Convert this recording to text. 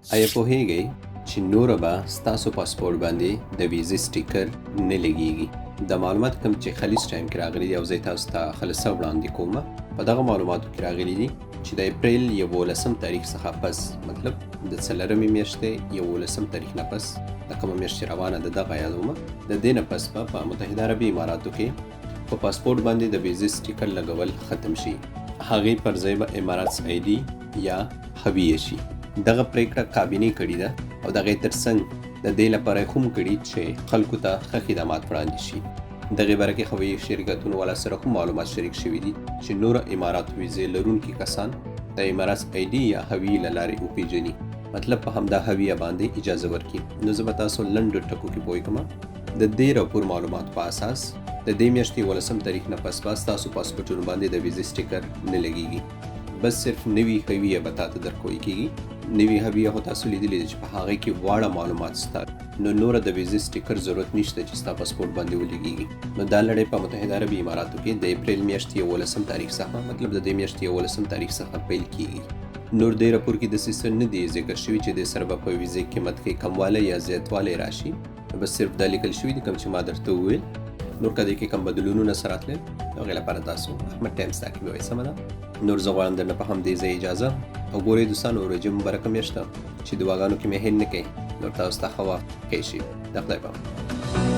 آیا پوهیږئ چې نوره به ستاسو پاسپورټ باندې د ویزې سټیکر نه لګیږي؟ دا معلومات کوم چې خلیج ټایم کې راغلي دي او زه یې تاسو ته خلاصه وړاندې کومه. په دغه معلوماتو کې راغلي دي چې د اپریل 11 تاریخ څخه پس، مطلب د څلورمې میاشتې 11 تاریخ نه پس، د کومه میاشت چې روانه ده دغه یادومه، د دې نه پس به په متحده عربي اماراتو کې په پاسپورټ باندې د ویزې سټیکر لګول ختم شي. هغې پر ځای به اماراتس آی ډي یا هویه شي. دغه پریکړه کابینې کړې ده او دغې ترڅنګ د دې لپاره هم کړي چې خلکو ته ښه خدمات وړاندې شي. دغې باره کې هوایي شرکتونو والا سره هم معلومات شریک شوي دي چې نور امارات ویزې لرونکي کسان د اماراتس آی ډي یا هویې له لارې وپېژني، مطلب په همدا هویه باندې اجازه ورکړي. نو زه به تاسو لنډو ټکو کې پوه کړم. د دې راپور معلوماتو په اساس د دې میاشتې 11 تاریخ نه پس به ستاسو پاسپورټونو باندې د ویزې سټیکر نه لګیږي، بس صرف نوي هویه به تاته درکوي کېږي. نوي هویه خو تاسو لیدلې ده چې په هغې کې واړه معلومات شته، نو نوره د ویزې سټیکر ضرورت نشته چې ستا پاسپورټ باندې ولګیږي. نو دا لړۍ په متحده عربي اماراتو کې د اپریل میاشتې 11 تاریخ څخه، مطلب د دې میاشتې 11 تاریخ څخه پیل کېږي. نور دې راپور کې داسې څه نه دي ذکر شوي چې دې سره به په ویزې قیمت کې کموالی یا زیاتوالی راشي، بس صرف دا لیکل شوي دي کوم چې ما درته وویل. نور که دې کې کوم بدلونونه سره راتلل د هغې لپاره تاسو احمد ټایمز تعقیبوئ. سمه ده؟ نور زه غواړم درنه په همدې ځای اجازه او ګورئ دوستانو، ورځې مبارکه میاشت ده چې دعاګانو کې مې هېر نه کوئ. نور تاسو ته ښه وخت ښه شي. د خدای په امان.